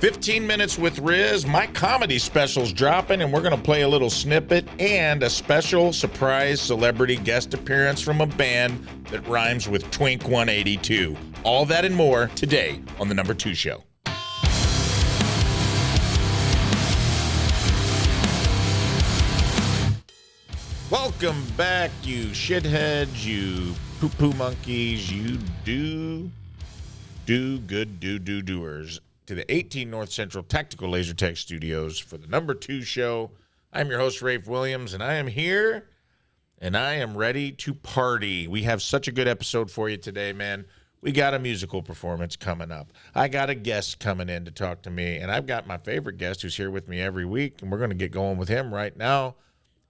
15 Minutes with Rizz, my comedy special's dropping, and we're going to play a little snippet and a special surprise celebrity guest appearance from a band that rhymes with Twink 182. All that and more today on the Number 2 Show. Welcome back, you shitheads, you poo-poo monkeys, you doers. To the 18 North Central Tactical Laser Tech Studios for the Number 2 Show. I'm your host, Rafe Williams, and I am here, and I am ready to party. We have such a good episode for you today, man. We got a musical performance coming up. I got a guest coming in to talk to me, and I've got my favorite guest who's here with me every week, and we're going to get going with him right now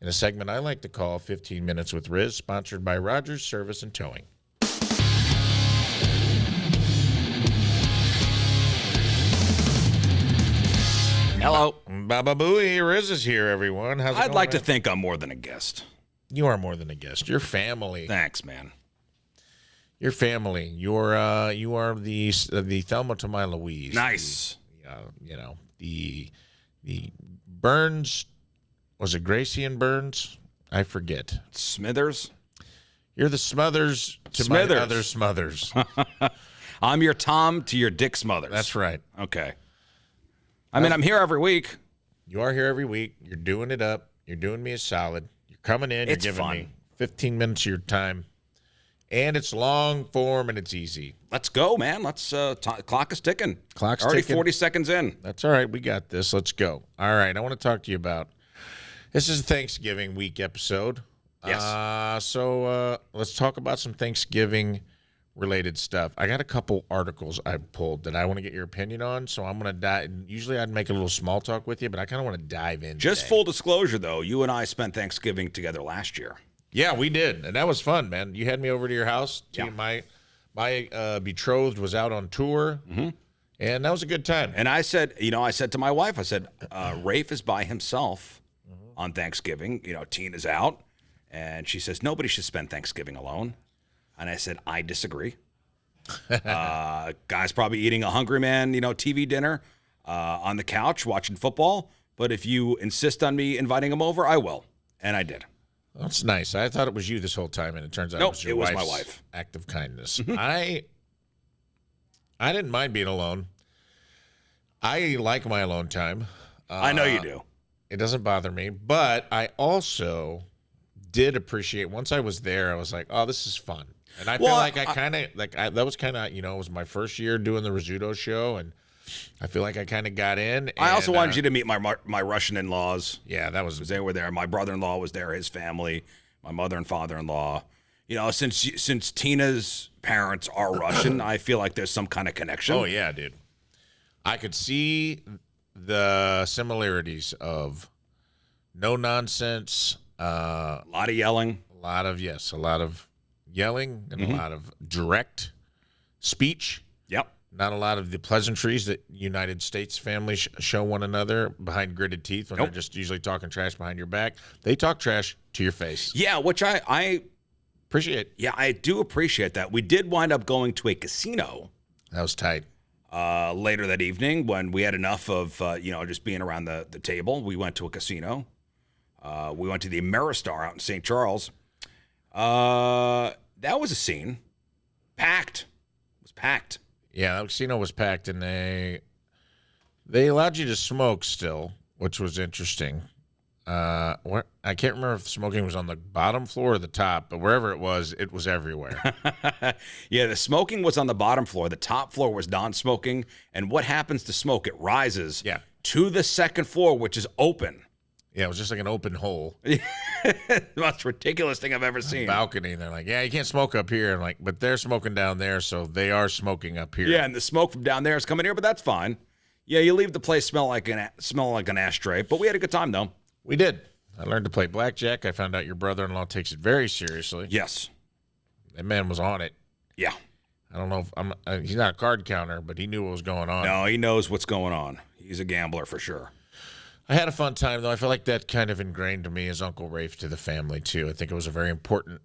in a segment I like to call 15 Minutes with Rizz, sponsored by Rogers Service and Towing. Hello. Baba Booey, Rizz is here, everyone. How's it going, I'd like to man? think I'm more than a guest. You are more than a guest. You're family. Thanks, man. You're family. You are the Thelma to my Louise. Nice. The Burns, was it Gracie and Burns? I forget. Smithers? You're the Smothers to my other Smothers. I'm your Tom to your Dick Smothers. That's right. Okay. I'm here every week. You are here every week. You're doing it up. You're doing me a solid. You're coming in. You're giving me 15 minutes of your time. And it's long form and it's easy. Let's go, man. Let's clock is ticking. Clock's already ticking. 40 seconds in. That's all right. We got this. Let's go. All right. I want to talk to you about this is a Thanksgiving week episode. Yes. So let's talk about some Thanksgiving related stuff. I got a couple articles I pulled that I want to get your opinion on, so I'm going to dive. Usually I'd make a little small talk with you, but I kind of want to dive in. Just today. full disclosure, though, you and I spent Thanksgiving together last year. Yeah, we did, and that was fun, man. You had me over to your house. Yeah. My betrothed was out on tour, and that was a good time. And I said to my wife, Rafe is by himself on Thanksgiving. Tina's out, and she says, nobody should spend Thanksgiving alone. And I said, I disagree. Guy's probably eating a Hungry Man, TV dinner on the couch watching football. But if you insist on me inviting him over, I will. And I did. That's nice. I thought it was you this whole time, and it turns out Nope, it was my wife. Act of kindness. I didn't mind being alone. I like my alone time. I know you do. It doesn't bother me, but I also did appreciate, once I was there, I was like, oh, this is fun. And I feel like that was kind of, it was my first year doing the Rizzuto show, and I feel like I kind of got in. I also wanted you to meet my Russian in-laws. Yeah, that was. They were there. My brother-in-law was there, his family, my mother and father-in-law. Since Tina's parents are Russian, I feel like there's some kind of connection. Oh, yeah, dude. I could see the similarities of no nonsense. A lot of yelling. A lot of yelling and a lot of direct speech. Yep. Not a lot of the pleasantries that United States families show one another behind gritted teeth when they're just usually talking trash behind your back. They talk trash to your face. Yeah, which I appreciate. Yeah, I do appreciate that. We did wind up going to a casino. That was tight. Later that evening when we had enough of, just being around the table. We went to a casino. We went to the Ameristar out in St. Charles. That was a scene. Packed. It was packed. Yeah, the casino was packed, and they allowed you to smoke still, which was interesting. I can't remember if smoking was on the bottom floor or the top, but wherever it was everywhere. Yeah, the smoking was on the bottom floor. The top floor was non-smoking, and what happens to smoke? It rises to the second floor, which is open. Yeah, it was just like an open hole. The most ridiculous thing I've ever seen. Balcony. And they're like, yeah, you can't smoke up here. I'm like, but they're smoking down there, so they are smoking up here. Yeah, and the smoke from down there is coming here, but that's fine. Yeah, you leave the place smell like an ashtray, but we had a good time though. We did. I learned to play blackjack. I found out your brother-in-law takes it very seriously. Yes. That man was on it. Yeah. I don't know if he's not a card counter, but he knew what was going on. No, he knows what's going on. He's a gambler for sure. I had a fun time, though. I feel like that kind of ingrained to me as Uncle Rafe to the family, too. I think it was a very important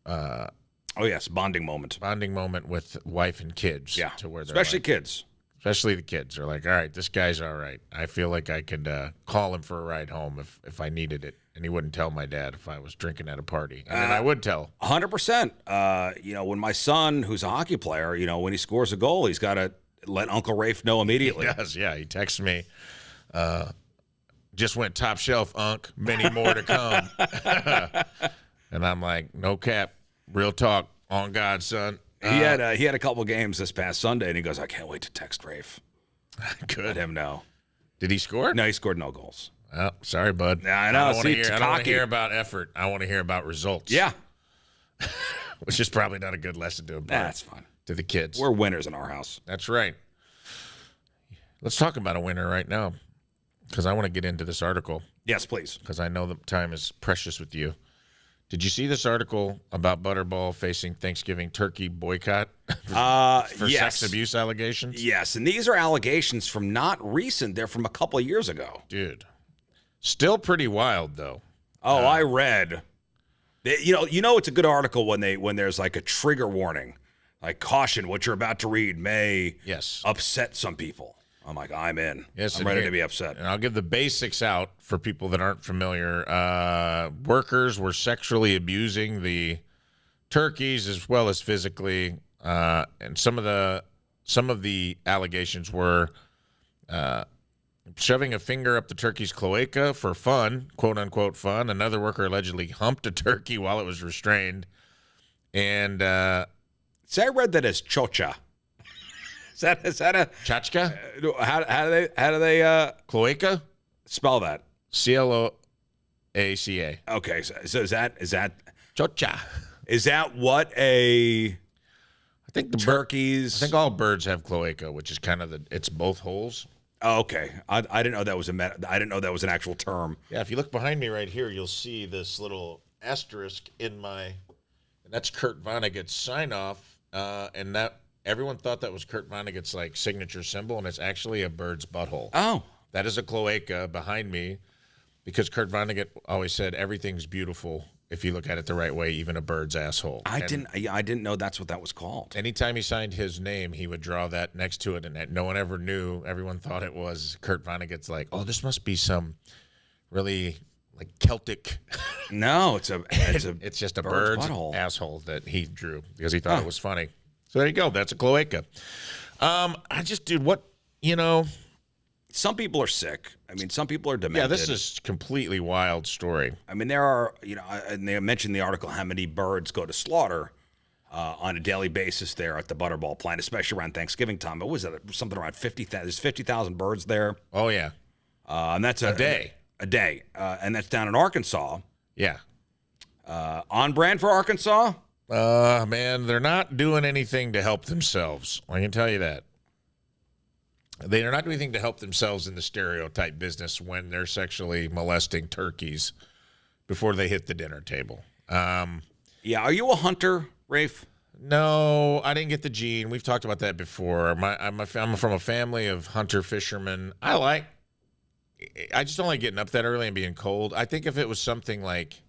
bonding moment. Bonding moment with wife and kids. Yeah, to where especially kids. Especially the kids are like, all right, this guy's all right. I feel like I could call him for a ride home if I needed it. And he wouldn't tell my dad if I was drinking at a party. And then I would tell. 100%. When my son, who's a hockey player, when he scores a goal, he's got to let Uncle Rafe know immediately. He does, yeah. He texts me, just went top shelf, Unc. Many more to come. And I'm like, no cap, real talk, on God, son. He had a couple games this past Sunday, and he goes, I can't wait to text Rafe. Good. Let him know. Did he score? No, he scored no goals. Oh, sorry, bud. Yeah, I know. I don't want to hear about effort. I want to hear about results. Yeah. Which is probably not a good lesson to That's fine. To the kids. We're winners in our house. That's right. Let's talk about a winner right now, because I want to get into this article. Yes, please. Because I know the time is precious with you. Did you see this article about Butterball facing Thanksgiving turkey boycott for yes. sex abuse allegations? Yes, and these are allegations from not recent. They're from a couple of years ago. Dude. Still pretty wild, though. Oh, I read. It's a good article when there's like a trigger warning, like caution, what you're about to read may upset some people. I'm like, I'm in. Yes, I'm ready to be upset. And I'll give the basics out for people that aren't familiar. Workers were sexually abusing the turkeys as well as physically, and some of the allegations were shoving a finger up the turkey's cloaca for fun, quote unquote fun. Another worker allegedly humped a turkey while it was restrained, and see, I read that as chocha. Is that a chachka? How do they Cloaca? Spell that? Cloaca. Okay, so is that chocha? Is that what a I think the turkeys? I think all birds have cloaca, which is kind of it's both holes. Oh, okay, I didn't know that was I didn't know that was an actual term. Yeah, if you look behind me right here, you'll see this little asterisk and that's Kurt Vonnegut's sign off, and that. Everyone thought that was Kurt Vonnegut's like signature symbol, and it's actually a bird's butthole. Oh, that is a cloaca behind me, because Kurt Vonnegut always said everything's beautiful if you look at it the right way, even a bird's asshole. I didn't know that's what that was called. Anytime he signed his name, he would draw that next to it, and no one ever knew. Everyone thought it was Kurt Vonnegut's. Like, oh, this must be some really like Celtic. No, it's just a bird's butthole. Asshole that he drew because he thought it was funny. So there you go. That's a cloaca. Some people are sick. I mean, some people are demented. Yeah, this is a completely wild story. I mean, there are, and they mentioned in the article how many birds go to slaughter on a daily basis there at the Butterball plant, especially around Thanksgiving time. What was that? Something around 50,000. There's 50,000 birds there. Oh, yeah. And that's a day. A day. And that's down in Arkansas. Yeah. On brand for Arkansas? Man, they're not doing anything to help themselves. I can tell you that. They are not doing anything to help themselves in the stereotype business when they're sexually molesting turkeys before they hit the dinner table. Yeah, are you a hunter, Rafe? No, I didn't get the gene. We've talked about that before. I'm from a family of hunter-fishermen. I just don't like getting up that early and being cold. I think if it was something like,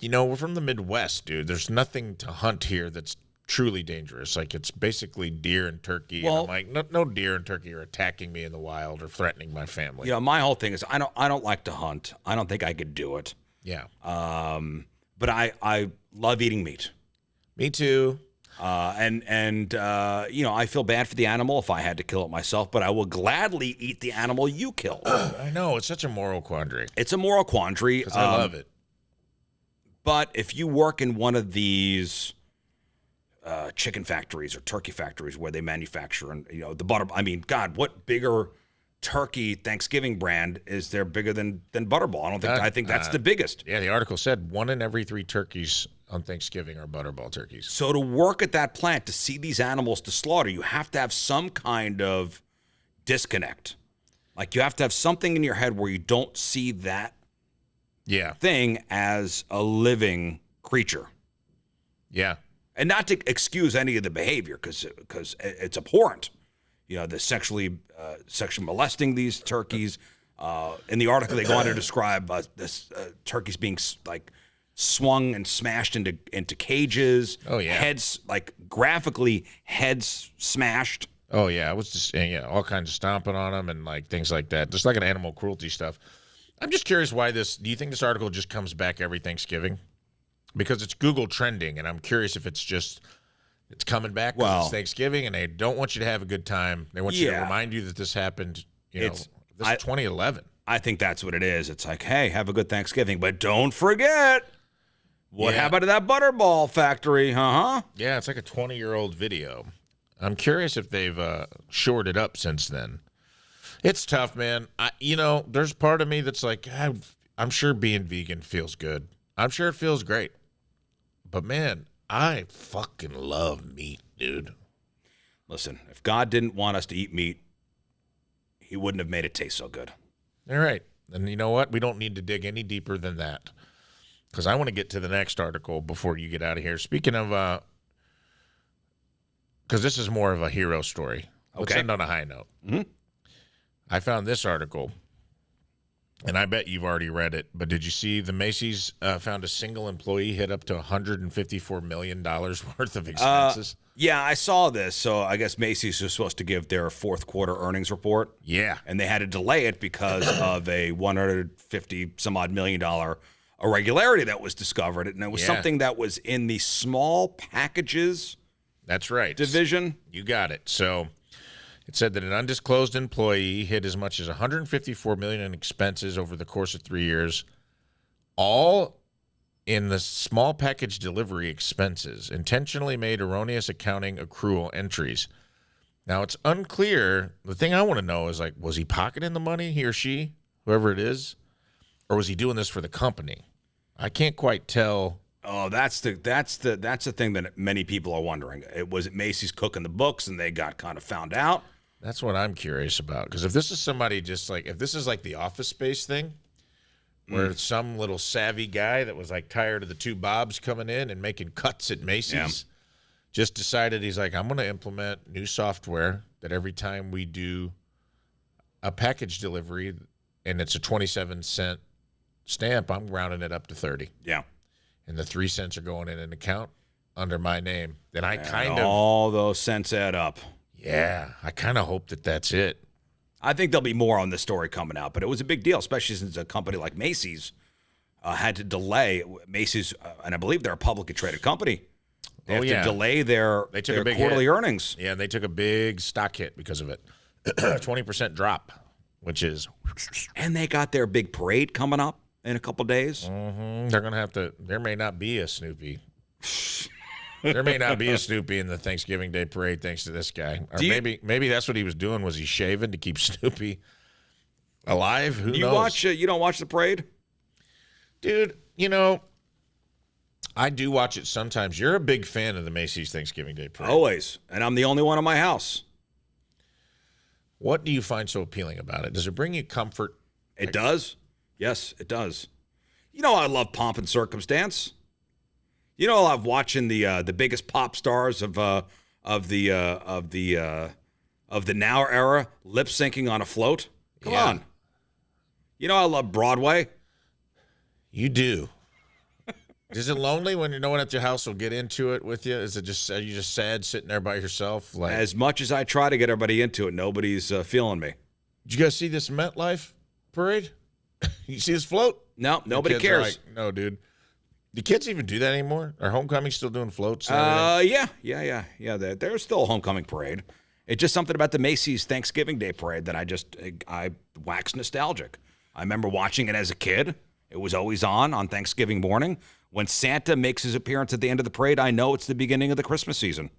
we're from the Midwest, dude. There's nothing to hunt here that's truly dangerous. Like, it's basically deer and turkey. Well, and I'm like, no deer and turkey are attacking me in the wild or threatening my family. My whole thing is I don't like to hunt. I don't think I could do it. Yeah. But I love eating meat. Me too. I feel bad for the animal if I had to kill it myself, but I will gladly eat the animal you killed. I know. It's such a moral quandary. It's a moral quandary. Because I love it. But if you work in one of these chicken factories or turkey factories where they manufacture and the butter, I mean, God, what bigger turkey Thanksgiving brand is there bigger than Butterball? I think that's the biggest. Yeah, the article said 1 in every 3 turkeys on Thanksgiving are Butterball turkeys. So to work at that plant, to see these animals to slaughter, you have to have some kind of disconnect. Like, you have to have something in your head where you don't see that thing as a living creature. Yeah. And not to excuse any of the behavior, because it's abhorrent. The sexually molesting these turkeys. In the article, they go on to describe this turkeys being like swung and smashed into cages. Oh yeah. Heads, like graphically heads smashed. Oh yeah, it was just all kinds of stomping on them and like things like that, just like an animal cruelty stuff. I'm just curious why this. Do you think this article just comes back every Thanksgiving? Because it's Google trending, and I'm curious if it's coming back because it's Thanksgiving, and they don't want you to have a good time. They want you to remind you that this happened. This is 2011. I think that's what it is. It's like, hey, have a good Thanksgiving, but don't forget what happened to that Butterball factory, huh? Yeah, it's like a 20-year-old video. I'm curious if they've shored it up since then. It's tough, man. There's part of me that's like, I'm sure being vegan feels good. I'm sure it feels great. But, man, I fucking love meat, dude. Listen, if God didn't want us to eat meat, he wouldn't have made it taste so good. All right. And you know what? We don't need to dig any deeper than that because I want to get to the next article before you get out of here. Speaking of, because this is more of a hero story. Let's end on a high note. Mm-hmm. I found this article, and I bet you've already read it, but did you see the Macy's found a single employee hit up to $154 million worth of expenses? Yeah, I saw this. So I guess Macy's was supposed to give their fourth quarter earnings report. Yeah. And they had to delay it because of a $150-some-odd million irregularity that was discovered. And it was something that was in the small packages That's right. division. You got it. So it said that an undisclosed employee hid as much as $154 million in expenses over the course of 3 years, all in the small package delivery expenses, intentionally made erroneous accounting accrual entries. Now, it's unclear. The thing I want to know is, like, was he pocketing the money, he or she, whoever it is, or was he doing this for the company? I can't quite tell. Oh, that's the thing that many people are wondering. Was it Macy's cooking the books and they got kind of found out? That's what I'm curious about. Because if this is somebody if this is like the Office Space thing, where it's some little savvy guy that was like tired of the two Bobs coming in and making cuts at Macy's, just decided he's like, I'm going to implement new software that every time we do a package delivery and it's a 27-cent stamp, I'm rounding it up to 30. Yeah. And the 3 cents are going in an account under my name. Then all those cents add up. Yeah, I kind of hope that that's it. I think there'll be more on this story coming out, but it was a big deal, especially since a company like Macy's had to delay. Macy's, and I believe they're a publicly traded company. They have to delay their quarterly earnings. Yeah, they took a big stock hit because of it. 20% drop, which is... And they got their big parade coming up in a couple days. Mm-hmm. They're going to have to... There may not be a Snoopy. There may not be a Snoopy in the Thanksgiving Day parade thanks to this guy. Or maybe that's what he was doing. Was he shaving to keep Snoopy alive? Who knows? You don't watch the parade? Dude, I do watch it sometimes. You're a big fan of the Macy's Thanksgiving Day parade. Always. And I'm the only one in my house. What do you find so appealing about it? Does it bring you comfort? It does. Yes, it does. I love pomp and circumstance. I love watching the biggest pop stars of the now era lip syncing on a float. Come on. I love Broadway. You do. Is it lonely when no one at your house will get into it with you? Are you just sad sitting there by yourself? Like, as much as I try to get everybody into it, nobody's feeling me. Did you guys see this MetLife parade? You see this float? No, nobody cares. No, dude. Do kids even do that anymore? Are homecoming still doing floats? Yeah. There's still a homecoming parade. It's just something about the Macy's Thanksgiving Day parade that I wax nostalgic. I remember watching it as a kid. It was always on Thanksgiving morning. When Santa makes his appearance at the end of the parade, I know it's the beginning of the Christmas season.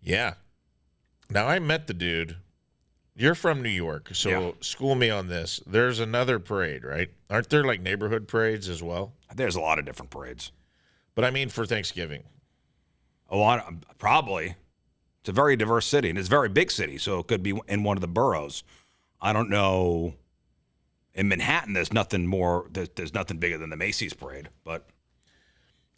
Yeah. Now, I met the dude. You're from New York, so school me on this. There's another parade, right? Aren't there like neighborhood parades as well? There's a lot of different parades. But I mean for Thanksgiving. Probably. It's a very diverse city, and it's a very big city, so it could be in one of the boroughs. I don't know. In Manhattan, there's nothing bigger than the Macy's parade, but...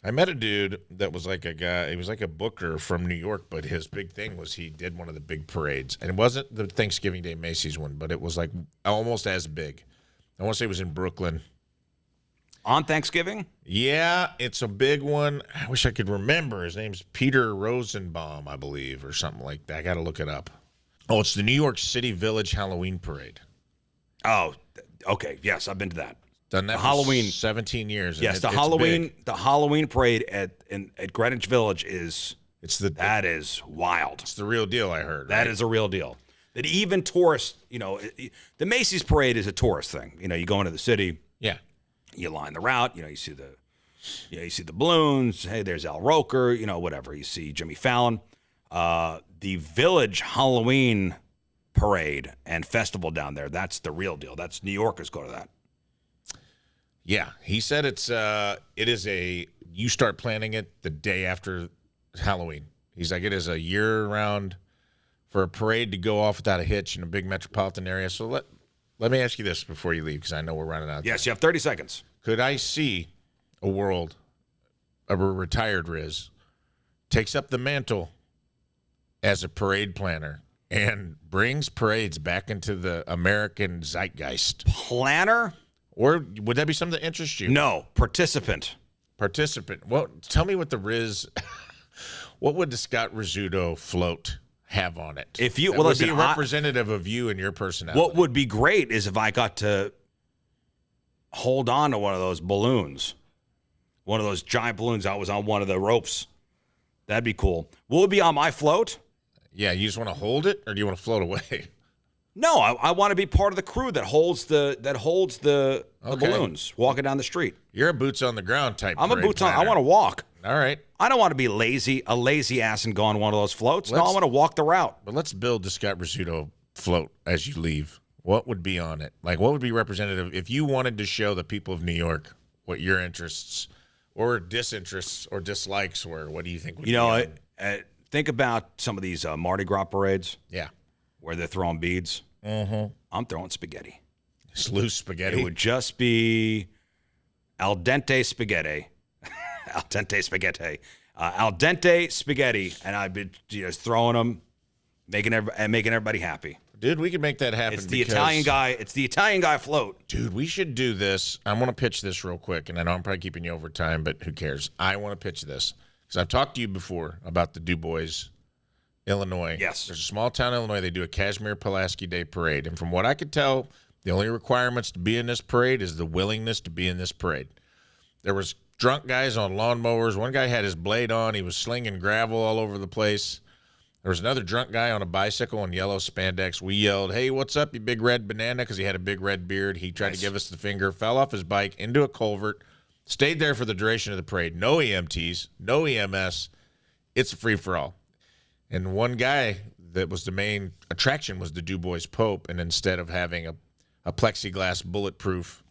I met a dude that was like a guy, he was like a booker from New York, but his big thing was he did one of the big parades. And it wasn't the Thanksgiving Day Macy's one, but it was like almost as big. I want to say it was in Brooklyn. On Thanksgiving? Yeah, it's a big one. I wish I could remember. His name's Peter Rosenbaum, I believe, or something like that. I got to look it up. Oh, it's the New York City Village Halloween Parade. Oh, okay. Yes, I've been to that. Done that for Halloween 17 years. Yes, it's big. The Halloween parade at Greenwich Village is that is wild. It's the real deal, I heard. That is a real deal. That even tourists, the Macy's parade is a tourist thing. You go into the city, you line the route, you see the balloons. Hey, there's Al Roker, whatever. You see Jimmy Fallon. The Village Halloween parade and festival down there, that's the real deal. That's New Yorkers go to that. Yeah, he said you start planning it the day after Halloween. He's like, it is a year-round for a parade to go off without a hitch in a big metropolitan area. So let me ask you this before you leave, because I know we're running out of time. Yes, you have 30 seconds. Could I see a world of a retired Rizz takes up the mantle as a parade planner and brings parades back into the American zeitgeist? Planner? Or would that be something that interests you? No, participant. Well, tell me what the Rizz, what would the Scott Rizzuto float have on it? If you would be representative of you and your personality. What would be great is if I got to hold on to one of those balloons, one of those giant balloons that was on one of the ropes. That'd be cool. What would be on my float? Yeah, you just want to hold it, or do you want to float away? No, I want to be part of the crew that holds the balloons walking down the street. You're a boots on the ground type. I'm a boots on. I want to walk. All right. I don't want to be a lazy ass and go on one of those floats. No, I want to walk the route. But let's build the Scott Rizzuto float as you leave. What would be on it? Like, what would be representative if you wanted to show the people of New York what your interests or disinterests or dislikes were? What do you think would be on it? Think about some of these Mardi Gras parades. Yeah. Where they're throwing beads. Mm-hmm. I'm throwing spaghetti. It's loose spaghetti. It would just be al dente spaghetti. Al dente spaghetti. Al dente spaghetti. And I'd be just throwing them, making everybody happy. Dude, we could make that happen. It's the Italian guy. It's the Italian guy float. Dude, we should do this. I want to pitch this real quick, and I know I'm probably keeping you over time, but who cares? I want to pitch this because I've talked to you before about the Du Bois, Illinois. Yes. There's a small town in Illinois. They do a Kazimierz Pulaski Day parade. And from what I could tell, the only requirements to be in this parade is the willingness to be in this parade. There was drunk guys on lawnmowers. One guy had his blade on. He was slinging gravel all over the place. There was another drunk guy on a bicycle in yellow spandex. We yelled, "Hey, what's up, you big red banana?" because he had a big red beard. He tried to give us the finger, fell off his bike into a culvert, stayed there for the duration of the parade. No EMTs, no EMS. It's a free-for-all. And one guy that was the main attraction was the Du Bois Pope, and instead of having a plexiglass bulletproof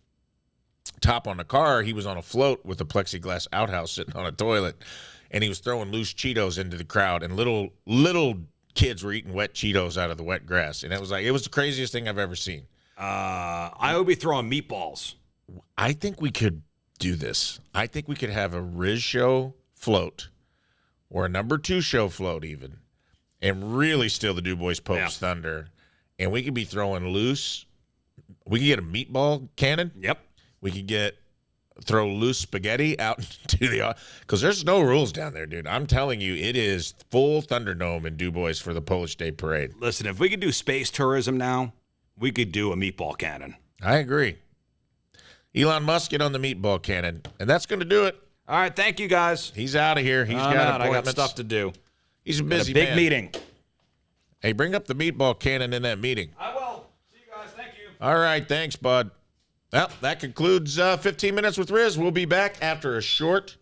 top on the car, he was on a float with a plexiglass outhouse sitting on a toilet, and he was throwing loose Cheetos into the crowd, and little kids were eating wet Cheetos out of the wet grass, and it was the craziest thing I've ever seen. I would be throwing meatballs. I think we could do this. I think we could have a Rizz show float or a number 2 show float even, and really steal the Du Bois Pope's thunder, and we could be throwing loose. We could get a meatball cannon. Yep. We could throw loose spaghetti out to the, because there's no rules down there, dude. I'm telling you, it is full Thunderdome in Du Bois for the Polish Day Parade. Listen, if we could do space tourism now, we could do a meatball cannon. I agree. Elon Musk, get on the meatball cannon, and that's going to do it. All right, thank you, guys. He's out of here. He's got appointments. I got stuff to do. He's a busy big man. Meeting. Hey, bring up the meatball cannon in that meeting. I will. See you guys. Thank you. All right, thanks, bud. Well, that concludes 15 Minutes with Rizz. We'll be back after a short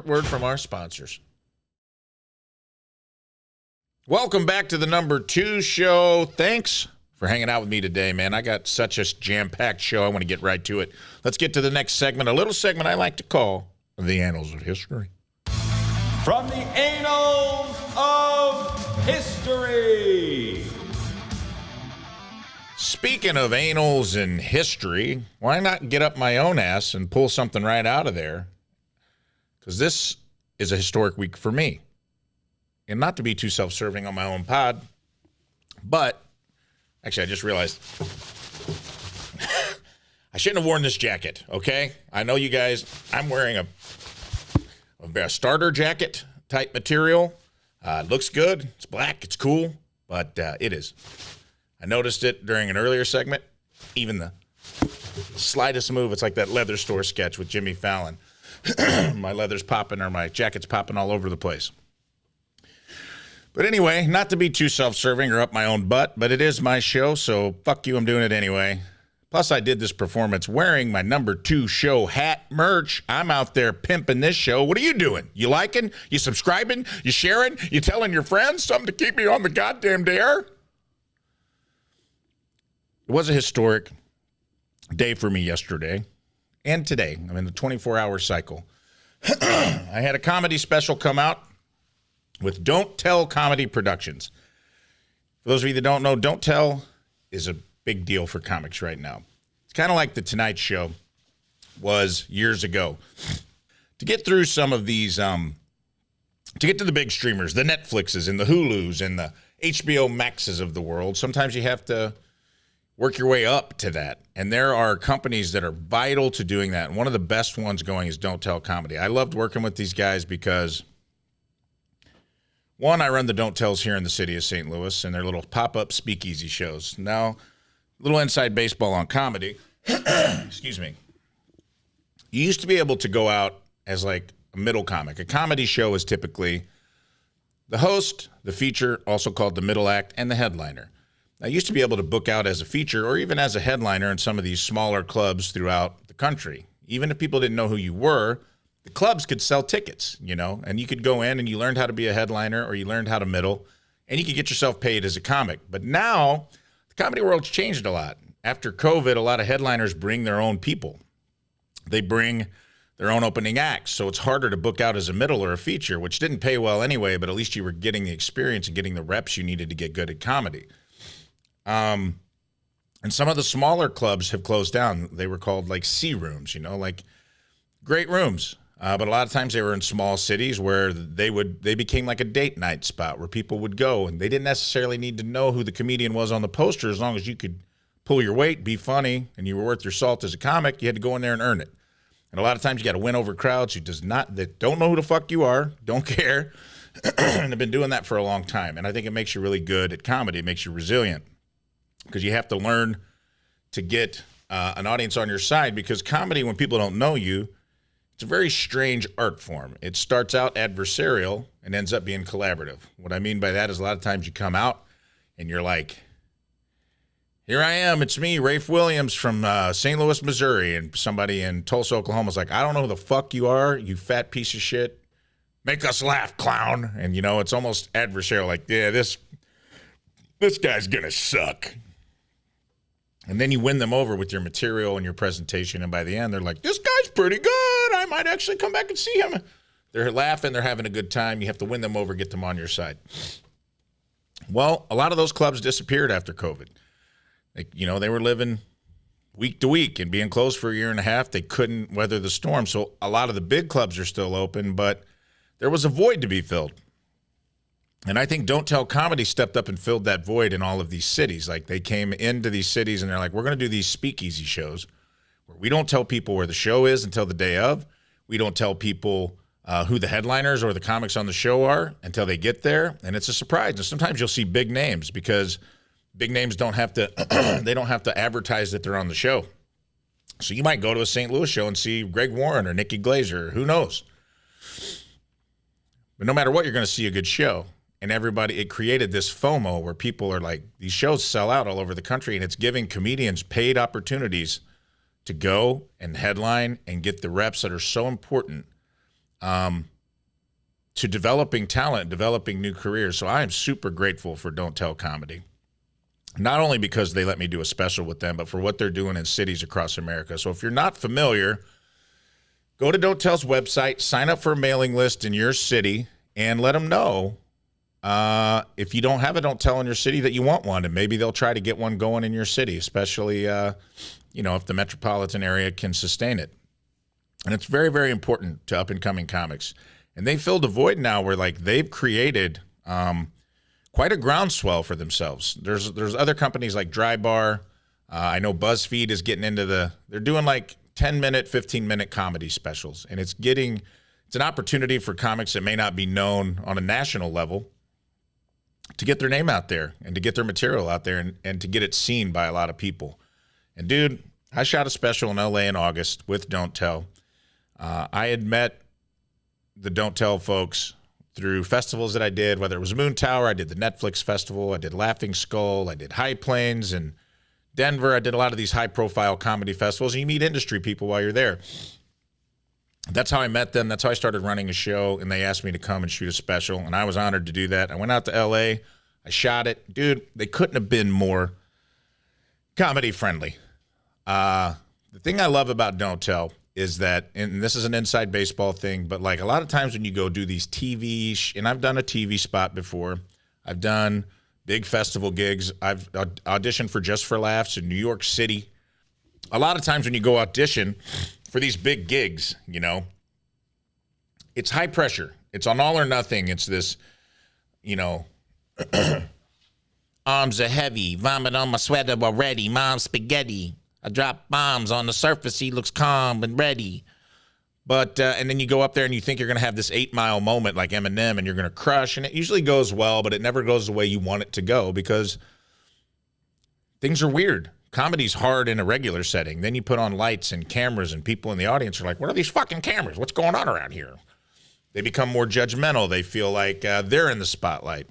word from our sponsors. Welcome back to the number 2 show. Thanks for hanging out with me today, man. I got such a jam-packed show. I want to get right to it. Let's get to the next segment, a little segment I like to call the Annals of History. From the Annals of History. Speaking of annals and history, why not get up my own ass and pull something right out of there? Because this is a historic week for me. And not to be too self-serving on my own pod, but actually I just realized I shouldn't have worn this jacket, okay? I know you guys, I'm wearing a starter jacket type material. It looks good. It's black. It's cool. but it is. I noticed it during an earlier segment. Even the slightest move, it's like that leather store sketch with Jimmy Fallon. My leather's popping or my jacket's popping all over the place. But anyway, not to be too self-serving or up my own butt, but it is my show, so fuck you, I'm doing it anyway. Plus, I did this performance wearing my number 2 show hat merch. I'm out there pimping this show. What are you doing? You liking? You subscribing? You sharing? You telling your friends? Something to keep me on the goddamn dare? It was a historic day for me yesterday and today. I'm in the 24-hour cycle. I had a comedy special come out with Don't Tell Comedy Productions. For those of you that don't know, Don't Tell is a big deal for comics right now. It's kind of like The Tonight Show was years ago. To get through some of these, to get to the big streamers, the Netflixes and the Hulus and the HBO Maxes of the world, sometimes you have to work your way up to that. And there are companies that are vital to doing that. And one of the best ones going is Don't Tell Comedy. I loved working with these guys because, one, I run the Don't Tells here in the city of St. Louis and their little pop-up speakeasy shows. Now, a little inside baseball on comedy. Excuse me. You used to be able to go out as like a middle comic. A comedy show is typically the host, the feature, also called the middle act, and the headliner. I used to be able to book out as a feature or even as a headliner in some of these smaller clubs throughout the country. Even if people didn't know who you were, the clubs could sell tickets, you know, and you could go in and you learned how to be a headliner or you learned how to middle, and you could get yourself paid as a comic. But now the comedy world's changed a lot. After COVID, a lot of headliners bring their own people. They bring their own opening acts, so it's harder to book out as a middle or a feature, which didn't pay well anyway, but at least you were getting the experience and getting the reps you needed to get good at comedy. And some of the smaller clubs have closed down. They were called like C rooms, you know, like great rooms. But a lot of times they were in small cities where they became like a date night spot where people would go, and they didn't necessarily need to know who the comedian was on the poster. As long as you could pull your weight, be funny, and you were worth your salt as a comic, you had to go in there and earn it. And a lot of times you got to win over crowds that don't know who the fuck you are, don't care, and have been doing that for a long time. And I think it makes you really good at comedy. It makes you resilient because you have to learn to get an audience on your side, because comedy, when people don't know you, it's a very strange art form. It starts out adversarial and ends up being collaborative. What I mean by that is a lot of times you come out and you're like, here I am, it's me, Rafe Williams from St. Louis, Missouri. And somebody in Tulsa, Oklahoma is like, I don't know who the fuck you are, you fat piece of shit. Make us laugh, clown. And, you know, it's almost adversarial, like, yeah, this guy's gonna suck. And then you win them over with your material and your presentation, and by the end, they're like, this guy's pretty good. I might actually come back and see him. They're laughing. They're having a good time. You have to win them over, get them on your side. Well, a lot of those clubs disappeared after COVID. They were living week to week and being closed for a year and a half. They couldn't weather the storm. So a lot of the big clubs are still open, but there was a void to be filled. And I think Don't Tell Comedy stepped up and filled that void in all of these cities. Like, they came into these cities and they're like, we're going to do these speakeasy shows where we don't tell people where the show is until the day of. We don't tell people who the headliners or the comics on the show are until they get there. And it's a surprise. And sometimes you'll see big names, because big names don't have to, they don't have to advertise that they're on the show. So you might go to a St. Louis show and see Greg Warren or Nikki Glazer, who knows? But no matter what, you're going to see a good show. And it created this FOMO where people are like, these shows sell out all over the country, and it's giving comedians paid opportunities to go and headline and get the reps that are so important to developing talent, developing new careers. So I am super grateful for Don't Tell Comedy. Not only because they let me do a special with them, but for what they're doing in cities across America. So if you're not familiar, go to Don't Tell's website, sign up for a mailing list in your city, and let them know if you don't have a Don't Tell in your city that you want one, and maybe they'll try to get one going in your city, especially, if the metropolitan area can sustain it. And it's very, very important to up-and-coming comics. And they filled a void now where, like, they've created quite a groundswell for themselves. There's other companies like Dry Bar. I know BuzzFeed is getting into they're doing like 10-minute, 15-minute comedy specials. And it's an opportunity for comics that may not be known on a national level to get their name out there and to get their material out there and to get it seen by a lot of people. And, dude, I shot a special in L.A. in August with Don't Tell. I had met the Don't Tell folks through festivals that I did, whether it was Moon Tower, I did the Netflix festival, I did Laughing Skull, I did High Plains in Denver. I did a lot of these high-profile comedy festivals, and you meet industry people while you're there. That's how I met them. That's how I started running a show, and they asked me to come and shoot a special, and I was honored to do that. I went out to L.A., I shot it. Dude, they couldn't have been more comedy-friendly. The thing I love about Don't Tell is that, and this is an inside baseball thing, but like a lot of times when you go do these TV, and I've done a TV spot before, I've done big festival gigs, I've auditioned for Just for Laughs in New York City. A lot of times when you go audition for these big gigs, you know, it's high pressure. It's on all or nothing. It's this, you know, arms are heavy, vomit on my sweater already, mom's spaghetti. I drop bombs on the surface, he looks calm and ready. But, and then you go up there and you think you're going to have this 8-mile moment like Eminem and you're going to crush. And it usually goes well, but it never goes the way you want it to go because things are weird. Comedy's hard in a regular setting. Then you put on lights and cameras and people in the audience are like, what are these fucking cameras? What's going on around here? They become more judgmental. They feel like they're in the spotlight.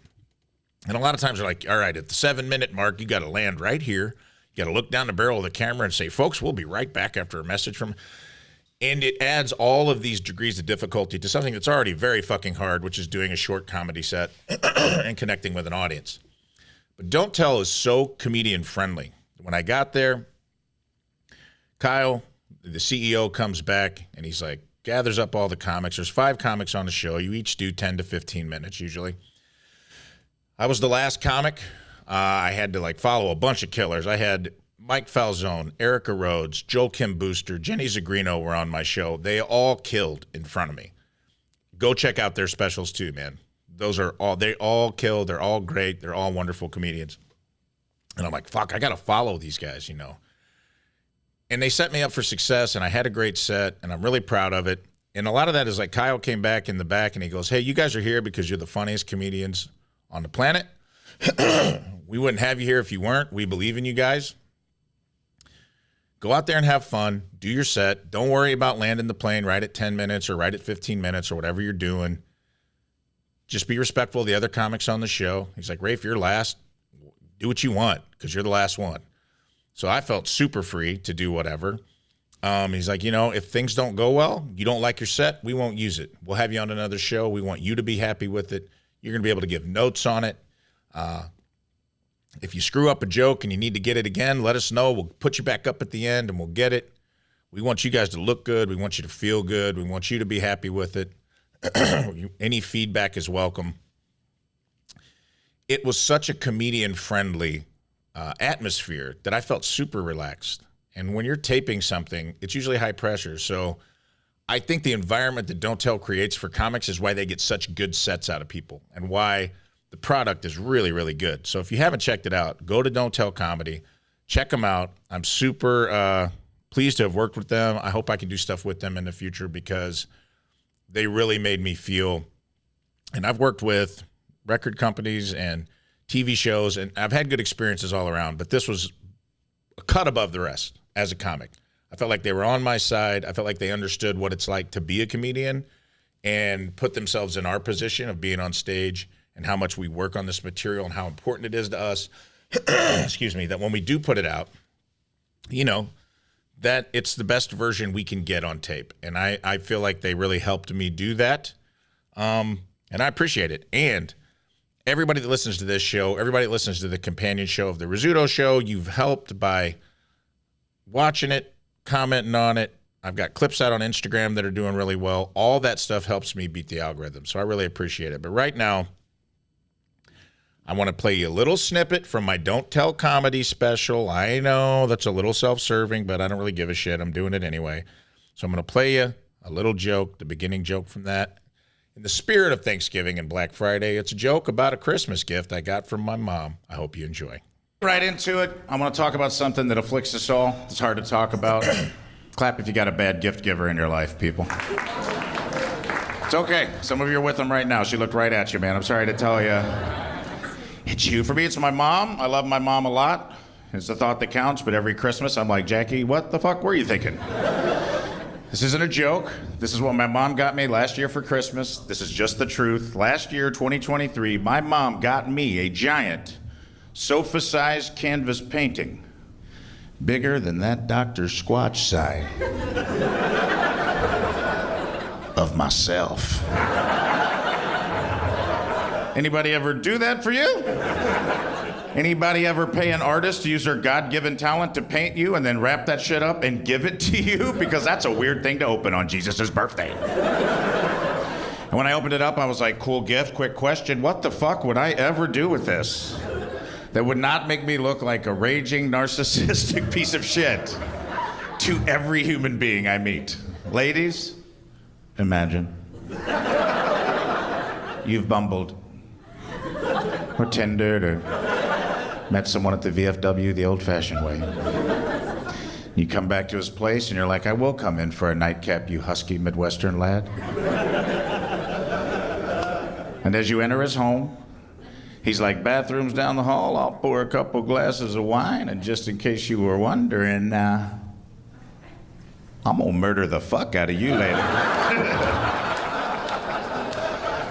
And a lot of times they're like, all right, at the 7-minute mark, you got to land right here. You got to look down the barrel of the camera and say, folks, we'll be right back after a message from... And it adds all of these degrees of difficulty to something that's already very fucking hard, which is doing a short comedy set and connecting with an audience. But Don't Tell is so comedian-friendly. When I got there, Kyle, the CEO, comes back, and he's like, gathers up all the comics. There's 5 comics on the show. You each do 10 to 15 minutes usually. I was the last comic. I had to like follow a bunch of killers. I had Mike Falzone, Erica Rhodes, Joel Kim Booster, Jenny Zagrino were on my show. They all killed in front of me. Go check out their specials too, man. They all killed. They're all great. They're all wonderful comedians. And I'm like, fuck, I got to follow these guys, you know. And they set me up for success, and I had a great set, and I'm really proud of it. And a lot of that is like Kyle came back in the back, and he goes, hey, you guys are here because you're the funniest comedians on the planet. We wouldn't have you here if you weren't. We believe in you guys. Go out there and have fun. Do your set. Don't worry about landing the plane right at 10 minutes or right at 15 minutes or whatever you're doing. Just be respectful of the other comics on the show. He's like, Rafe, you're last. Do what you want because you're the last one. So I felt super free to do whatever. He's like, you know, if things don't go well, you don't like your set, we won't use it. We'll have you on another show. We want you to be happy with it. You're going to be able to give notes on it. If you screw up a joke and you need to get it again, let us know. We'll put you back up at the end and we'll get it. We want you guys to look good. We want you to feel good. We want you to be happy with it. Any feedback is welcome. It was such a comedian-friendly atmosphere that I felt super relaxed. And when you're taping something, it's usually high pressure. So I think the environment that Don't Tell creates for comics is why they get such good sets out of people and why the product is really, really good. So if you haven't checked it out, go to Don't Tell Comedy. Check them out. I'm super pleased to have worked with them. I hope I can do stuff with them in the future because they really made me feel, and I've worked with record companies and TV shows, and I've had good experiences all around, but this was a cut above the rest as a comic. I felt like they were on my side. I felt like they understood what it's like to be a comedian and put themselves in our position of being on stage and how much we work on this material and how important it is to us, excuse me, that when we do put it out, you know, that it's the best version we can get on tape. And I feel like they really helped me do that. And I appreciate it. And everybody that listens to this show, everybody that listens to the companion show of the Rizzuto show, you've helped by watching it, commenting on it. I've got clips out on Instagram that are doing really well. All that stuff helps me beat the algorithm. So I really appreciate it. But right now, I want to play you a little snippet from my Don't Tell comedy special. I know that's a little self-serving, but I don't really give a shit. I'm doing it anyway. So I'm going to play you a little joke, the beginning joke from that. In the spirit of Thanksgiving and Black Friday, it's a joke about a Christmas gift I got from my mom. I hope you enjoy. Right into it. I want to talk about something that afflicts us all. It's hard to talk about. Clap if you got a bad gift giver in your life, people. It's okay. Some of you are with them right now. She looked right at you, man. I'm sorry to tell you. It's you. For me, it's my mom. I love my mom a lot. It's the thought that counts, but every Christmas I'm like, Jackie, what the fuck were you thinking? This isn't a joke. This is what my mom got me last year for Christmas. This is just the truth. Last year, 2023, my mom got me a giant, sofa-sized canvas painting, bigger than that Dr. Squatch sign, of myself. Anybody ever do that for you? Anybody ever pay an artist to use their God-given talent to paint you and then wrap that shit up and give it to you? Because that's a weird thing to open on Jesus' birthday. And when I opened it up, I was like, cool gift, quick question. What the fuck would I ever do with this that would not make me look like a raging, narcissistic piece of shit to every human being I meet? Ladies, imagine. You've bumbled or Tindered or met someone at the VFW the old-fashioned way. You come back to his place and you're like, I will come in for a nightcap, you husky Midwestern lad. And as you enter his home, he's like, bathrooms down the hall, I'll pour a couple glasses of wine, and just in case you were wondering, I'm gonna murder the fuck out of you later.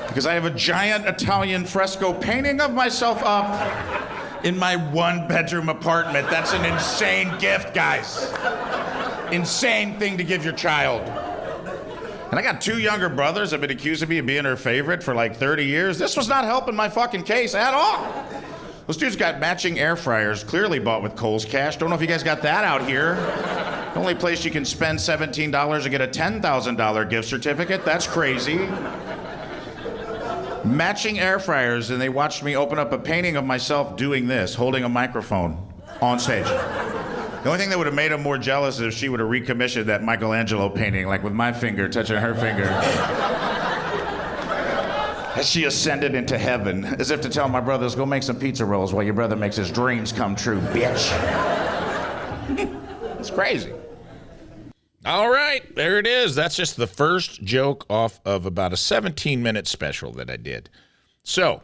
Because I have a giant Italian fresco painting of myself up in my one-bedroom apartment. That's an insane gift, guys. Insane thing to give your child. And I got 2 younger brothers that have been accusing me of being her favorite for like 30 years. This was not helping my fucking case at all. Those dudes got matching air fryers, clearly bought with Kohl's cash. Don't know if you guys got that out here. The only place you can spend $17 to get a $10,000 gift certificate. That's crazy. Matching air fryers, and they watched me open up a painting of myself doing this, holding a microphone on stage. The only thing that would have made them more jealous is if she would have recommissioned that Michelangelo painting, like with my finger touching her finger. As she ascended into heaven, as if to tell my brothers, go make some pizza rolls while your brother makes his dreams come true, bitch. It's crazy. All right, there it is. That's just the first joke off of about a 17-minute special that I did. So,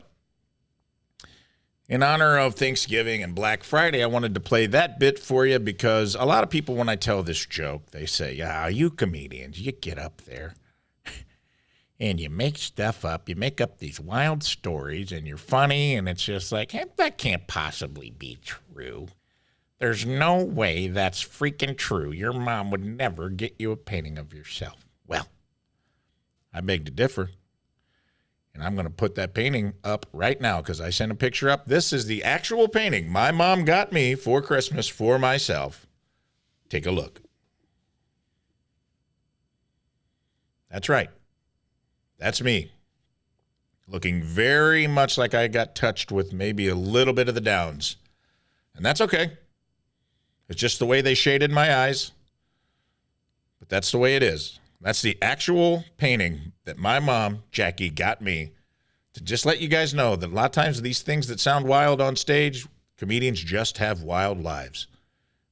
in honor of Thanksgiving and Black Friday, I wanted to play that bit for you because a lot of people, when I tell this joke, they say, yeah, you comedians, you get up there and you make stuff up. You make up these wild stories and you're funny, and it's just like, hey, that can't possibly be true. There's no way that's freaking true. Your mom would never get you a painting of yourself. Well, I beg to differ. And I'm going to put that painting up right now because I sent a picture up. This is the actual painting my mom got me for Christmas for myself. Take a look. That's right. That's me. Looking very much like I got touched with maybe a little bit of the downs. And that's okay. It's just the way they shaded my eyes. But that's the way it is. That's the actual painting that my mom, Jackie, got me to just let you guys know that a lot of times these things that sound wild on stage, comedians just have wild lives.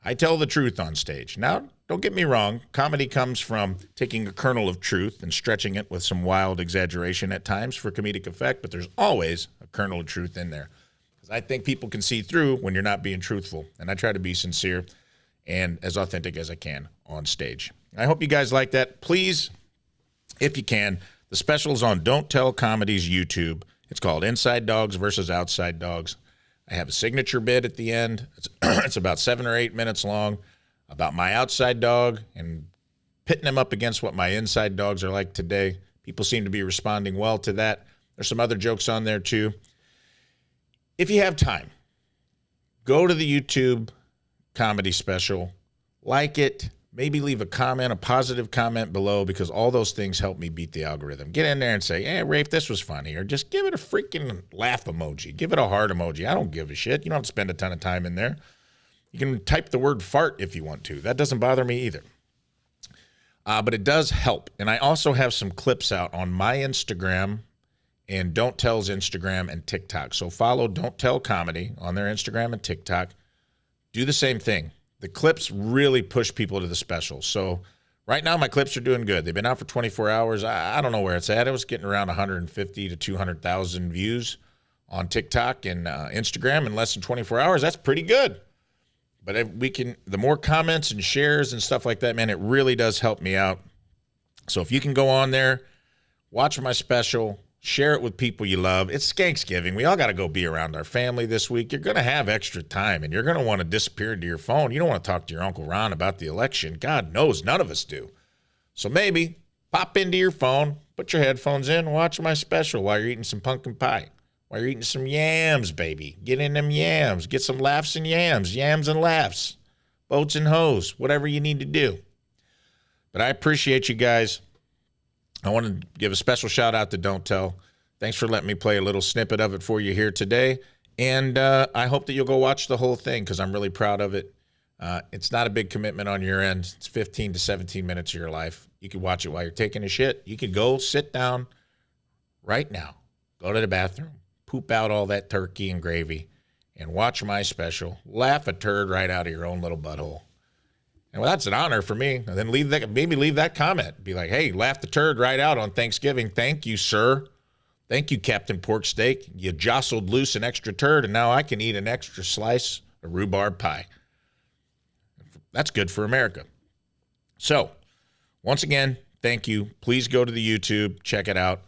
I tell the truth on stage. Now, don't get me wrong. Comedy comes from taking a kernel of truth and stretching it with some wild exaggeration at times for comedic effect, but there's always a kernel of truth in there. I think people can see through when you're not being truthful, and I try to be sincere and as authentic as I can on stage. I hope you guys like that. Please, if you can, the special's on Don't Tell Comedy's YouTube. It's called Inside Dogs versus Outside Dogs. I have a signature bit at the end. It's about 7 or 8 minutes long about my outside dog and pitting him up against what my inside dogs are like today. People seem to be responding well to that. There's some other jokes on there too. If you have time, go to the YouTube comedy special, like it, maybe leave a comment, a positive comment below, because all those things help me beat the algorithm. Get in there and say, hey, Rafe, this was funny, or just give it a freaking laugh emoji. Give it a heart emoji. I don't give a shit. You don't have to spend a ton of time in there. You can type the word fart if you want to. That doesn't bother me either. But it does help. And I also have some clips out on my Instagram and Don't Tell's Instagram and TikTok. So follow Don't Tell Comedy on their Instagram and TikTok. Do the same thing. The clips really push people to the special. So right now my clips are doing good. They've been out for 24 hours. I don't know where it's at. It was getting around 150 to 200,000 views on TikTok and Instagram in less than 24 hours. That's pretty good. But if we can, the more comments and shares and stuff like that, man, it really does help me out. So if you can go on there, watch my special, share it with people you love. It's Skanksgiving. We all got to go be around our family this week. You're going to have extra time, and you're going to want to disappear into your phone. You don't want to talk to your Uncle Ron about the election. God knows none of us do. So maybe pop into your phone, put your headphones in, watch my special while you're eating some pumpkin pie, while you're eating some yams, baby. Get in them yams. Get some laughs and yams and laughs, boats and hoes, whatever you need to do. But I appreciate you guys. I want to give a special shout out to Don't Tell. Thanks for letting me play a little snippet of it for you here today. And I hope that you'll go watch the whole thing because I'm really proud of it. It's not a big commitment on your end. It's 15 to 17 minutes of your life. You can watch it while you're taking a shit. You can go sit down right now, go to the bathroom, poop out all that turkey and gravy, and watch my special. Laugh a turd right out of your own little butthole. And well, that's an honor for me. And then leave that comment. Be like, hey, laugh the turd right out on Thanksgiving. Thank you, sir. Thank you, Captain Pork Steak. You jostled loose an extra turd, and now I can eat an extra slice of rhubarb pie. That's good for America. So, once again, thank you. Please go to the YouTube. Check it out.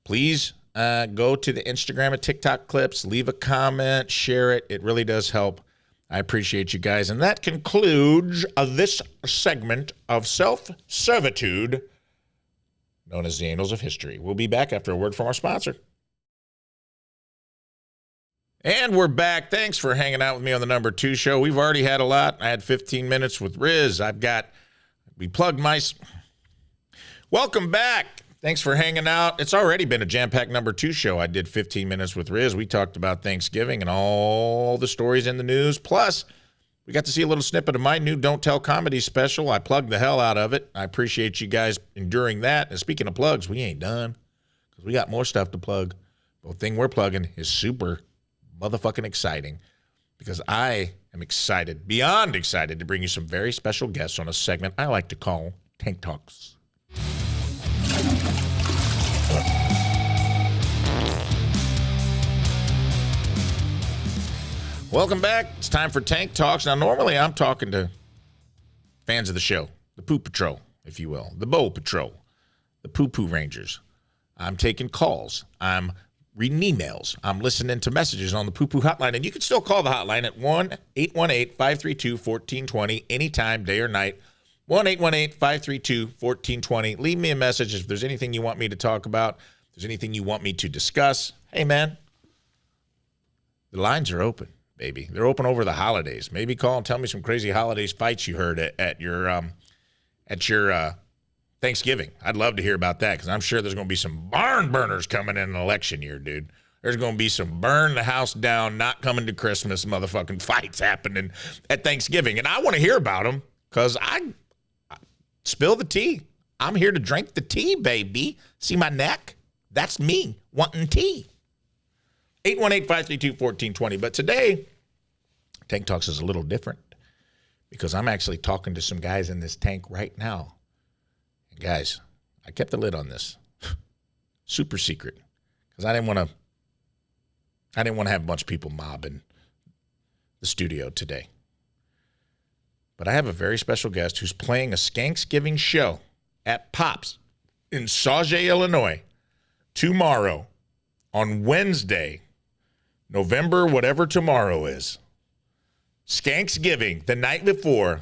Please go to the Instagram and TikTok clips. Leave a comment. Share it. It really does help. I appreciate you guys. And that concludes this segment of self-servitude known as the Annals of History. We'll be back after a word from our sponsor. And we're back. Thanks for hanging out with me on the number 2 show. We've already had a lot. I had 15 minutes with Rizz. Welcome back. Thanks for hanging out. It's already been a jam-packed number 2 show. I did 15 minutes with Rizz. We talked about Thanksgiving and all the stories in the news. Plus, we got to see a little snippet of my new Don't Tell comedy special. I plugged the hell out of it. I appreciate you guys enduring that. And speaking of plugs, we ain't done because we got more stuff to plug. The thing we're plugging is super motherfucking exciting because I am excited, beyond excited, to bring you some very special guests on a segment I like to call Tank Talks. Welcome back. It's time for Tank Talks. Now, normally I'm talking to fans of the show, the Poo Patrol, if you will, the Bowl Patrol, the Poo Poo Rangers. I'm taking calls. I'm reading emails. I'm listening to messages on the Poo Poo Hotline. And you can still call the hotline at 1-818-532-1420 anytime, day or night. 1-818-532-1420. Leave me a message if there's anything you want me to talk about, if there's anything you want me to discuss. Hey, man, the lines are open, baby. They're open over the holidays. Maybe call and tell me some crazy holidays fights you heard at your Thanksgiving. I'd love to hear about that because I'm sure there's going to be some barn burners coming in an election year, dude. There's going to be some burn the house down, not coming to Christmas motherfucking fights happening at Thanksgiving. And I want to hear about them because I spill the tea. I'm here to drink the tea, baby. See my neck? That's me wanting tea. 818-532-1420. But today, Tank Talks is a little different because I'm actually talking to some guys in this tank right now. And guys, I kept the lid on this. Super secret. Because I didn't want to have a bunch of people mobbing the studio today. But I have a very special guest who's playing a Skanksgiving show at Pops in Sauget, Illinois, tomorrow on Wednesday, November, whatever tomorrow is. Skanksgiving, the night before,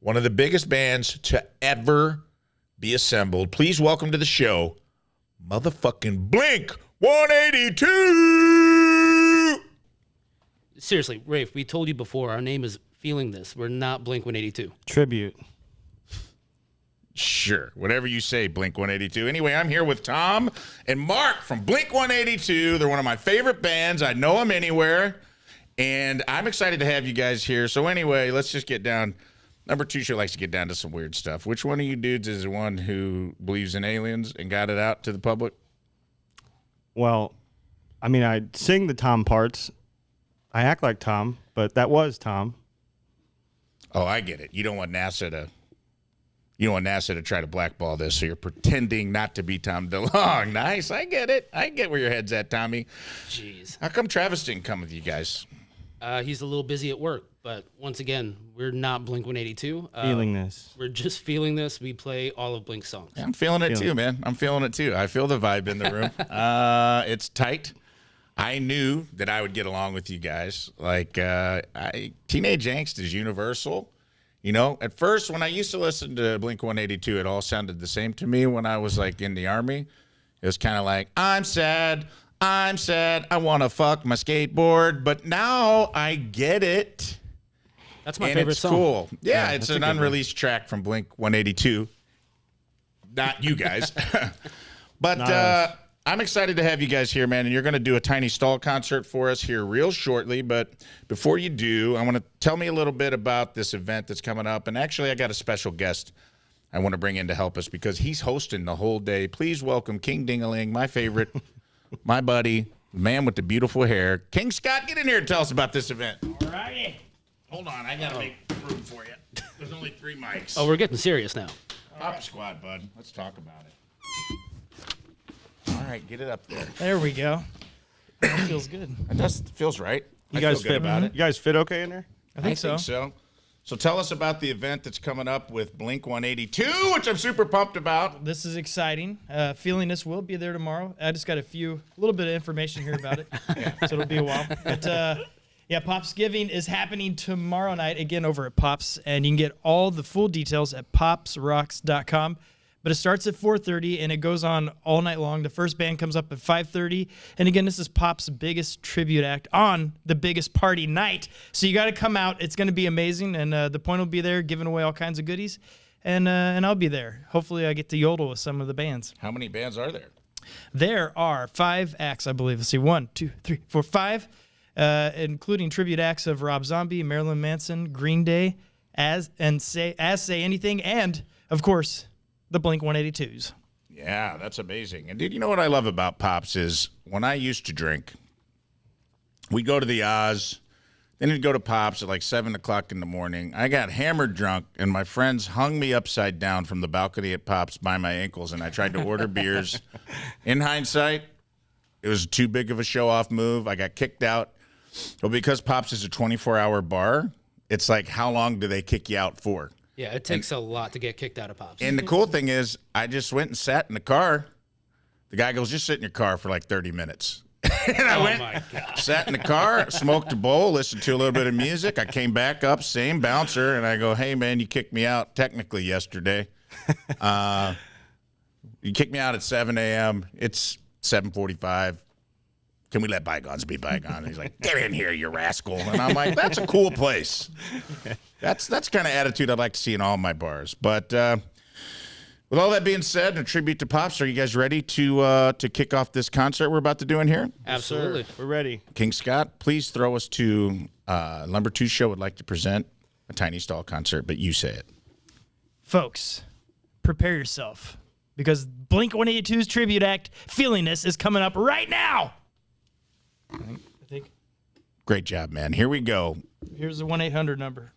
one of the biggest bands to ever be assembled. Please welcome to the show, motherfucking Blink 182. Seriously, Rafe, we told you before, our name is Feeling This. We're not Blink 182. Tribute. Sure, whatever you say, Blink 182. Anyway, I'm here with Tom and Mark from Blink 182. They're one of my favorite bands. I know them anywhere, and I'm excited to have you guys here. So anyway, let's just get down. Number 2 show likes to get down to some weird stuff. Which one of you dudes is the one who believes in aliens and got it out to the public? Well, I mean, I sing the Tom parts. I act like Tom, but that was Tom. Oh, I get it. You don't want NASA You don't want NASA to try to blackball this, so you're pretending not to be Tom DeLonge. Nice. I get it. I get where your head's at, Tommy. Jeez. How come Travis didn't come with you guys? He's a little busy at work, but once again, we're not Blink-182. Feeling this. We're just feeling this. We play all of Blink's songs. Yeah, I'm feeling it too, man. I'm feeling it too. I feel the vibe in the room. It's tight. I knew that I would get along with you guys. Like, teenage angst is universal. You know, at first, when I used to listen to Blink-182, it all sounded the same to me when I was, like, in the Army. It was kind of like, I'm sad, I want to fuck my skateboard. But now I get it. That's my favorite song. Cool. Yeah, it's an unreleased track from Blink-182. Not you guys. But I'm excited to have you guys here, man. And you're going to do a Tiny Stall concert for us here real shortly. But before you do, I want to tell me a little bit about this event that's coming up. And actually, I got a special guest I want to bring in to help us because he's hosting the whole day. Please welcome King Ding-a-ling, my favorite, my buddy, the man with the beautiful hair. King Scott, get in here and tell us about this event. All righty. Hold on, I got to make room for you. There's only 3 mics. Oh, we're getting serious now. Pop squad, bud. Let's talk about it. All right, get it up there. There we go. That feels good. It just feels right. You guys feel good about it. You guys fit okay in there? I think so. So tell us about the event that's coming up with Blink-182, which I'm super pumped about. This is exciting. Feeling this will be there tomorrow. I just got a little bit of information here about it, so it'll be a while. But yeah, Popsgiving is happening tomorrow night again over at Pops, and you can get all the full details at popsrocks.com. But it starts at 4:30 and it goes on all night long. The first band comes up at 5:30, and again, this is Pop's biggest tribute act on the biggest party night. So you got to come out. It's going to be amazing, and the Point will be there giving away all kinds of goodies, and I'll be there. Hopefully, I get to yodel with some of the bands. How many bands are there? There are 5 acts, I believe. Let's see, 1, 2, 3, 4, 5, including tribute acts of Rob Zombie, Marilyn Manson, Green Day, As Say Anything, and of course, the Blink-182s. Yeah, that's amazing. And dude, you know what I love about Pops is when I used to drink, we'd go to the Oz, then we'd go to Pops at like 7 o'clock in the morning. I got hammered drunk, and my friends hung me upside down from the balcony at Pops by my ankles, and I tried to order beers. In hindsight, it was too big of a show-off move. I got kicked out. But because Pops is a 24-hour bar, it's like, how long do they kick you out for? Yeah, it takes a lot to get kicked out of Pops. And the cool thing is, I just went and sat in the car. The guy goes, just sit in your car for like 30 minutes. And I went, my God. Sat in the car, smoked a bowl, listened to a little bit of music. I came back up, same bouncer, and I go, hey, man, you kicked me out technically yesterday. You kicked me out at 7 a.m. It's 7:45. Can we let bygones be bygones? And he's like, get in here, you rascal. And I'm like, that's a cool place. That's the kind of attitude I'd like to see in all my bars. But with all that being said, and a tribute to Pops, are you guys ready to kick off this concert we're about to do in here? Absolutely. We're ready. King Scott, please throw us to number 2 show would like to present a Tiny Stall concert, but you say it. Folks, prepare yourself, because Blink-182's tribute act, Feeling This, is coming up right now. I think. Great job, man. Here we go. Here's the 1-800 number.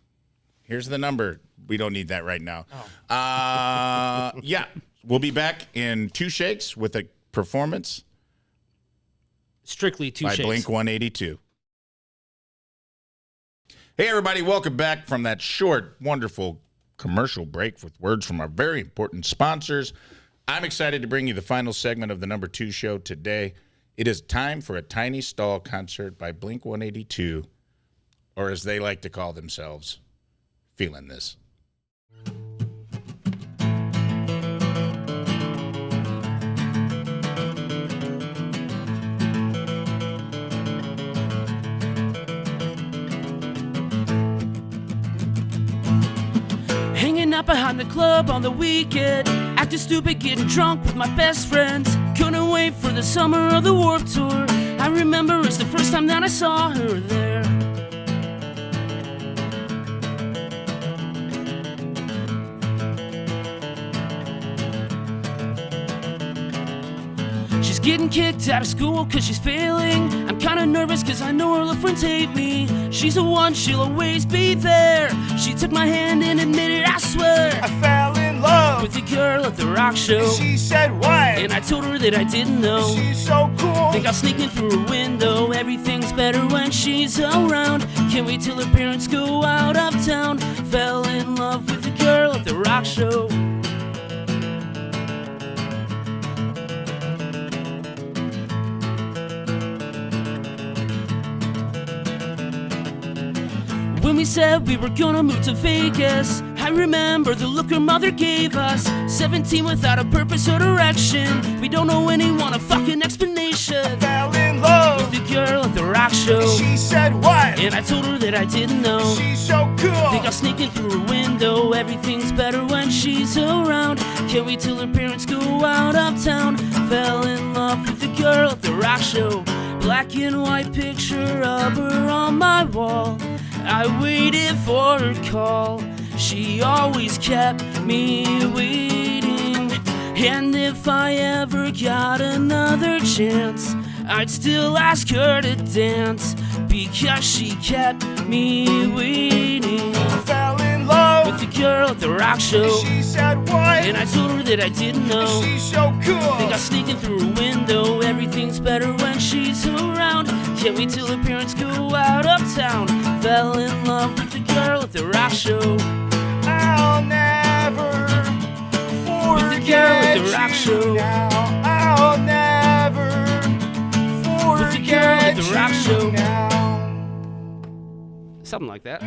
Here's the number. We don't need that right now. Oh. Yeah, we'll be back in 2 shakes with a performance. Strictly 2 by shakes. Blink-182. Hey, everybody. Welcome back from that short, wonderful commercial break with words from our very important sponsors. I'm excited to bring you the final segment of the number 2 show today. It is time for a Tiny Stall concert by Blink-182, or as they like to call themselves, Feeling This. Hanging out behind the club on the weekend, acting stupid, getting drunk with my best friends. Couldn't wait for the summer of the Warped Tour. I remember it's the first time that I saw her there. She's getting kicked out of school cause she's failing. I'm kinda nervous cause I know her little friends hate me. She's the one, she'll always be there. She took my hand and admitted, I swear, I fell in love love with the girl at the rock show. She said what? And I told her that I didn't know. She's so cool. Think I'll sneak in through her window. Everything's better when she's around. Can't wait till her parents go out of town. Fell in love with the girl at the rock show. When we said we were gonna move to Vegas, I remember the look her mother gave us. 17 without a purpose or direction. We don't know anyone, a fucking explanation. Fell in love With the girl at the rock show. She said what? And I told her that I didn't know. She's so cool. Think I'll sneak in through her window. Everything's better when she's around. Can't wait till her parents go out of town. Fell in love with the girl at the rock show. Black and white picture of her on my wall. I waited for her call. She always kept me waiting. And if I ever got another chance, I'd still ask her to dance, because she kept me waiting. Fell in love With the girl at the rock show. She said what? And I told her that I didn't know. She's so cool. Think I'll sneak in through her window. Everything's better when she's around. Can't wait till her parents go out of town. Fell in love with the girl at the rock show. I'll never With the girl at forget the rock you show. now. I'll never With the girl at forget the rock you show. now. Something like that.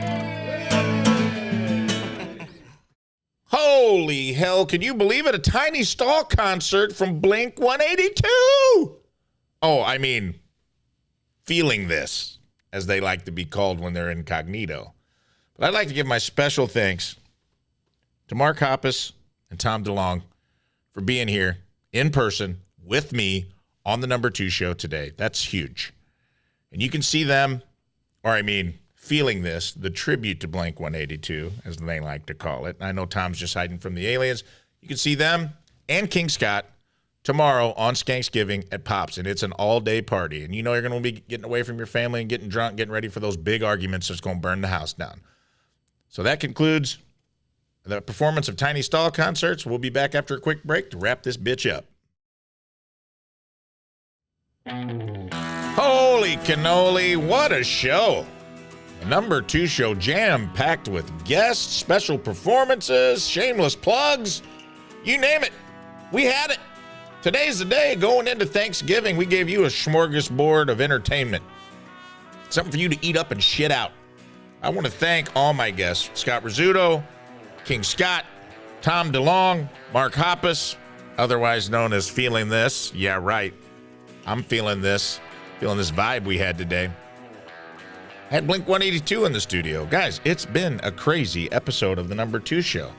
Holy hell, can you believe it? A Tiny Stall concert from Blink 182. Oh, I mean, Feeling This, as they like to be called when they're incognito. But I'd like to give my special thanks to Mark Hoppus and Tom DeLong for being here in person with me on the number 2 show today. That's huge. And you can see them, or I mean, Feeling This, the tribute to Blink 182, as they like to call it. I know Tom's just hiding from the aliens. You can see them and King Scott tomorrow on Skanksgiving at Pops, and it's an all-day party. And you know you're going to be getting away from your family and getting drunk, getting ready for those big arguments that's going to burn the house down. So that concludes the performance of Tiny Stall concerts. We'll be back after a quick break to wrap this bitch up. Holy cannoli, what a show. The number 2 show jam-packed with guests, special performances, shameless plugs, you name it. We had it. Today's the day. Going into Thanksgiving, we gave you a smorgasbord of entertainment. Something for you to eat up and shit out. I want to thank all my guests, Scott Rizzuto, King Scott, Tom DeLong, Mark Hoppus, otherwise known as Feeling This. Yeah, right. I'm feeling this vibe we had today. I had Blink 182 in the studio. Guys, it's been a crazy episode of the number 2 show.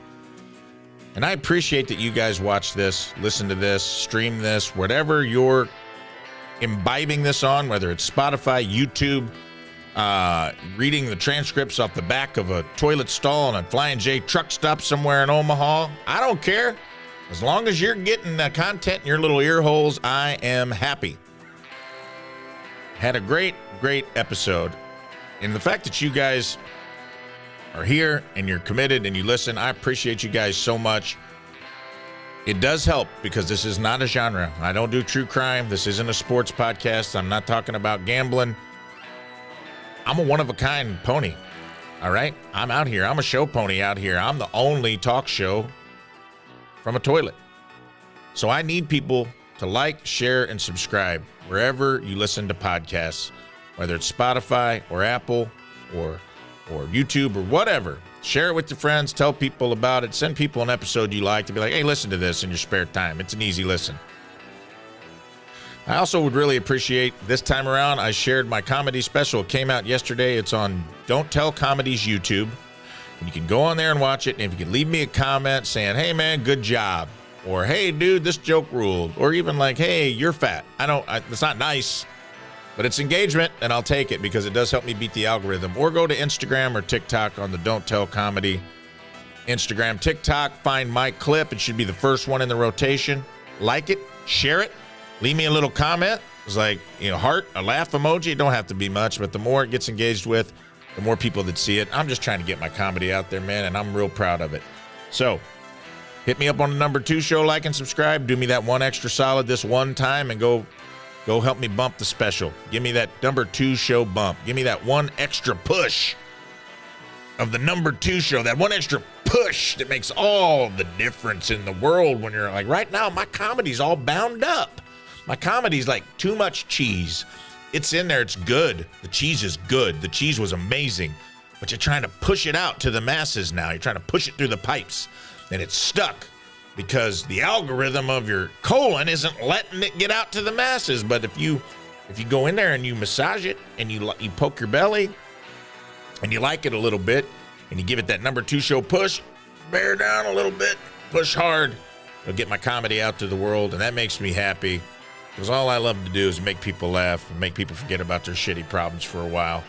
And I appreciate that you guys watch this, listen to this, stream this, whatever you're imbibing this on, whether it's Spotify, YouTube, reading the transcripts off the back of a toilet stall on a Flying J truck stop somewhere in Omaha. I don't care. As long as you're getting the content in your little ear holes, I am happy. Had a great, great episode. And the fact that you guys are here and you're committed and you listen, I appreciate you guys so much. It does help because this is not a genre. I don't do true crime. This isn't a sports podcast. I'm not talking about gambling. I'm a one-of-a-kind pony, all right? I'm out here. I'm a show pony out here. I'm the only talk show from a toilet. So I need people to like, share, and subscribe wherever you listen to podcasts, whether it's Spotify or Apple or YouTube or whatever. Share it with your friends. Tell people about it. Send people an episode you like to be like, hey, listen to this in your spare time. It's an easy listen. I also would really appreciate this time around, I shared my comedy special. It came out yesterday. It's on Don't Tell Comedy's YouTube. And you can go on there and watch it. And if you could leave me a comment saying, hey, man, good job. Or, hey, dude, this joke ruled. Or even like, hey, you're fat. It's not nice. But it's engagement, and I'll take it because it does help me beat the algorithm. Or go to Instagram or TikTok on the Don't Tell Comedy Instagram, TikTok. Find my clip. It should be the first one in the rotation. Like it. Share it. Leave me a little comment. It's like, heart, a laugh emoji. It don't have to be much, but the more it gets engaged with, the more people that see it. I'm just trying to get my comedy out there, man, and I'm real proud of it. So, hit me up on the number 2 show, like and subscribe. Do me that one extra solid this one time and go help me bump the special. Give me that number 2 show bump. Give me that one extra push of the number 2 show, that one extra push that makes all the difference in the world when you're like, right now, my comedy's all bound up. My comedy's like too much cheese. It's in there. It's good. The cheese is good. The cheese was amazing. But you're trying to push it out to the masses now. You're trying to push it through the pipes. And it's stuck because the algorithm of your colon isn't letting it get out to the masses. But if you go in there and you massage it and you poke your belly and you like it a little bit and you give it that number 2 show push, bear down a little bit, push hard, it'll get my comedy out to the world. And that makes me happy because all I love to do is make people laugh and make people forget about their shitty problems for a while.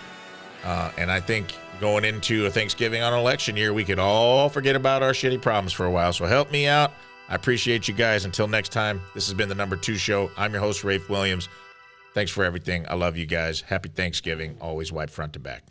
And I think going into a Thanksgiving on election year, we could all forget about our shitty problems for a while. So help me out. I appreciate you guys. Until next time, this has been the number 2 show. I'm your host, Rafe Williams. Thanks for everything. I love you guys. Happy Thanksgiving. Always wipe front to back.